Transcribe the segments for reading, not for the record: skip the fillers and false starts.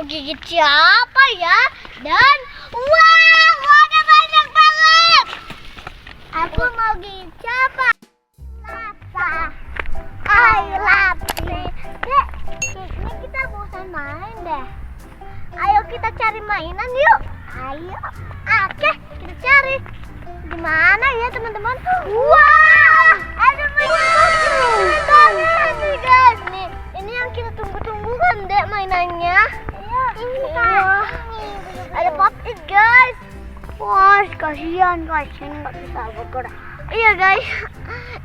gigit siapa ya? Dan wow, ada banyak banget. Aku mau gigit siapa? Lapa. I love you. Dek, kayaknya kita bosan main deh. Ayo kita cari mainan yuk. Ayo. Oke, kita cari. Di mana ya teman-teman? Wah, ada mainan banget nih guys. Nih, ini yang kita tunggu-tunggu kan dek mainannya. Iya, ini kan. Ada pop it guys. Wah, kasihan guys, ini nggak bisa bergerak. Iya guys,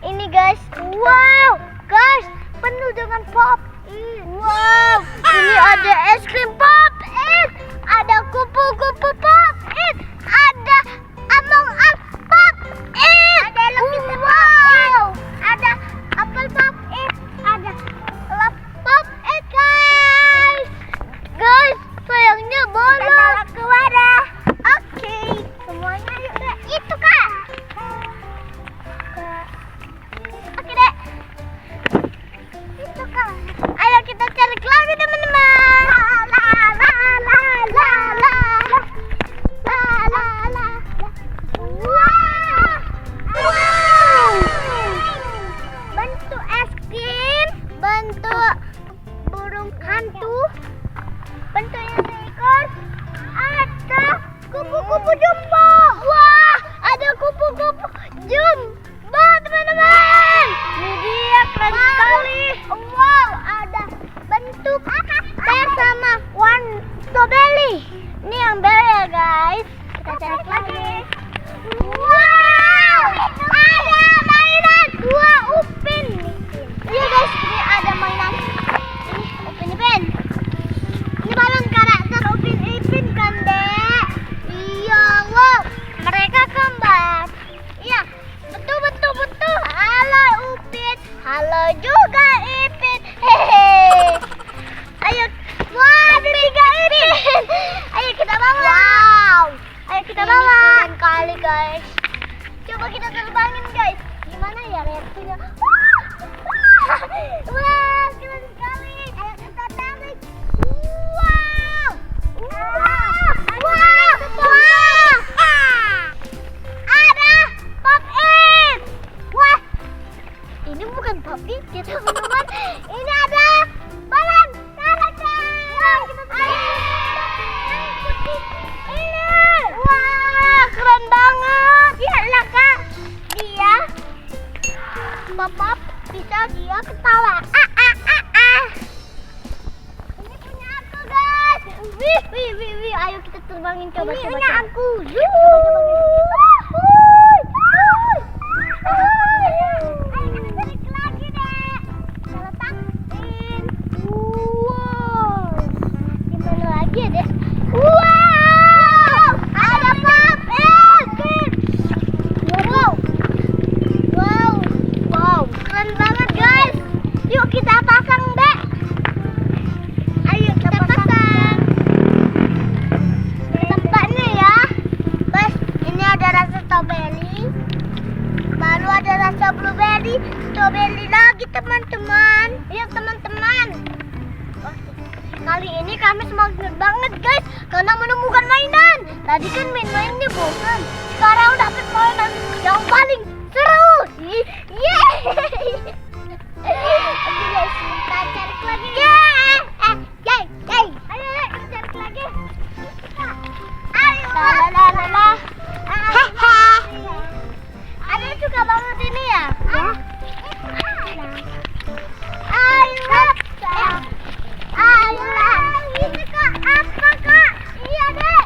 ini guys. Wow, guys, penuh dengan pop it. Wow, ini ada es krim pop it, ada kupu-kupu pop it, ada Among Us pop it, ada Lucky wow, ada apel pop it, ada lap pop it guys. Guys, sayangnya bolong ke wadah. Oke, semuanya yuk deh. Itu kak. Oke deh. Itu kak. Ayo kita cari lagi teman-teman. La la la la la la la la la. Wow. Wow. Bentuk es krim, bentuk burung hantu, bentuk yang seekor, ada kupu-kupu jumbo. Wah, ada kupu-kupu jumbo teman-teman. Ini dia keren sekali. Wow, ada bentuk bersama warna strawberry. Ini yang berry ya guys. Kita cari lagi. Wow, ada mainan dua upin. Iya guys, ini ada mainan. Ini upin ipin. Ini balon karakter upin ipin kan dek? Iya, wow, mereka kembar. Iya, betul betul betul. Halo upin, halo juga ipin. Hehe. Ayo, wah ada tiga ipin. Ayo kita bawa. Wow, ayo kita bawa. Keren kali guys. Coba kita terbangin guys. Gimana ya reaksinya? Wah, keren sekali. Ayo kita tarik. Wow, wow, wow. Ada pop it. Wah, ini bukan pop it ya teman-teman. Ini ada balon karakter. Ini, wah, keren banget. Lihatlah kak, dia pop bisa dia ketawa. Ini punya aku guys. Wih. Ayo kita terbangin coba. Ini punya aku. Ayo kita balik lagi deh. Kita letakin. Wow. Gimana lagi ya deh? Wow. Ada pop it. Wow. Keren banget guys. Yuk kita pasang deh. Ayo kita pasang. Tempatnya ya. Guys, ini ada rasa strawberry. Baru ada rasa blueberry. Strawberry lagi teman-teman. Iya teman-teman. Kali ini kami semangat banget guys karena menemukan mainan. Tadi kan main-mainnya bosan. Sekarang dapat mainan yang paling seru. Yeay. Oke guys, kita cari lagi. Yay. Ayo kita cari lagi. Ayo. La. Ada juga banget ini ya? Ayo. Ini kak apa kak? Iya deh.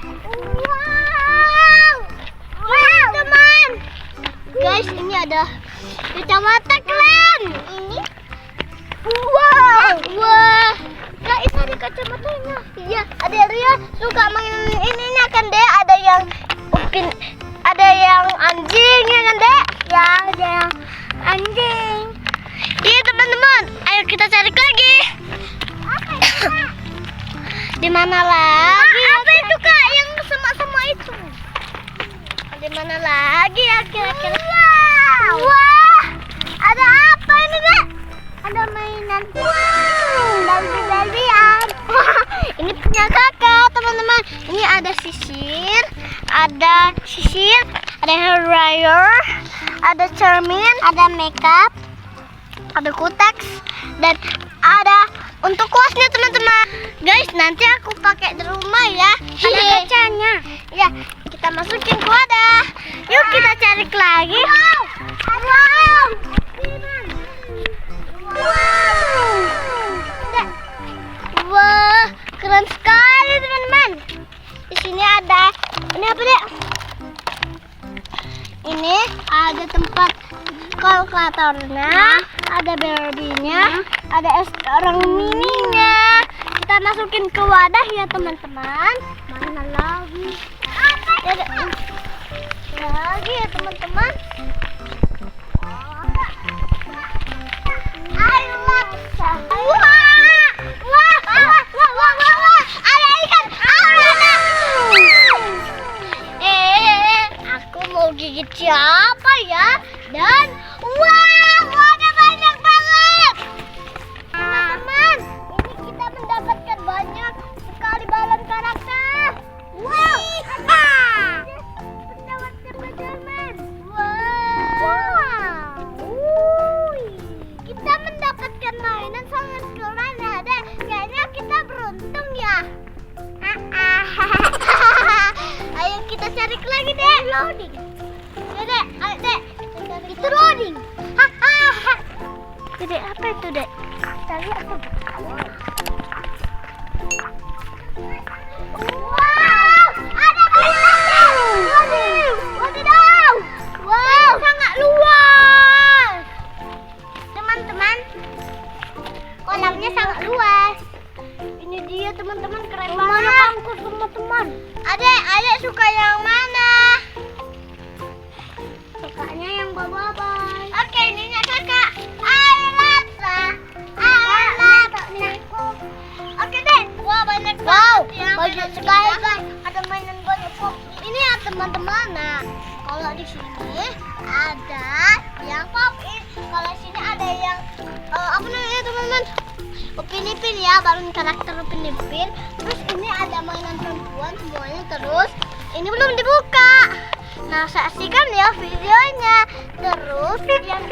Wow teman. Guys, ini ada kacamata keren. Ini. Wah. Guys, ada kacamatanya. Iya, ada Ria suka main ininya kan deh. Ada yang upin, ada yang anjing ya kan deh? Ya, ada yang anjing. Iya teman-teman, ayo kita cari lagi. Apa itu? Di mana lagi? Apa itu kak yang semua itu? Di mana lagi ya kira-kira? Wah, ada apa ini dek? Ada mainan. Wow, Barbie-Barbian. Ini punya kakak. clear, ada cermin, ada makeup, ada kuteks, dan ada untuk kuasnya teman-teman. Guys, nanti aku pakai di rumah ya. Ada kacanya. Ya, kita masukin ke wadah. Yuk kita cari lagi. Wow. Wah, keren sekali teman-teman. Di sini ada ini apa dek? Ini ada tempat kalkulatornya, ada Barbie-nya, ada es orang mininya. Kita masukin ke wadah ya teman-teman. Mana lagi? Ada lagi ya teman-teman. Ada ikan. Aku mau gigit siapa ya? Dan wow, ada banyak banget. Teman-teman, ini kita mendapatkan banyak sekali balon karakter. Wow, pesawat Spiderman. Wow. Kita mendapatkan mainan sangat keren ya, Dek. Kayaknya kita beruntung ya. Ayo kita cari lagi, Dek. Loading. Ya, Dek. Ayo, Dek. Itu loading. Dek, apa itu, Dek? Kita lihat tuh. Wow, ada banyak. Wadidaw. Wow, sangat luas. Teman-teman, kolamnya sangat luas. Ini dia teman-teman, keren banget. Mana angkut teman-teman? Adek suka yang mana? Sukanya yang bye-bye. Oke, ininya kakak. Oke deh. Wah, banyak banget ya. Banyak sekali guys. Ada mainan banyak kok. Ini ya teman-teman. Nah, kalau di sini ada yang pop-in. Kalau sini ada yang apa namanya teman-teman? Upin Ipin ya, balon karakter Upin Ipin. Terus ini ada mainan perempuan semuanya. Terus ini belum dibuka. Nah, saksikan ya videonya. Terus yang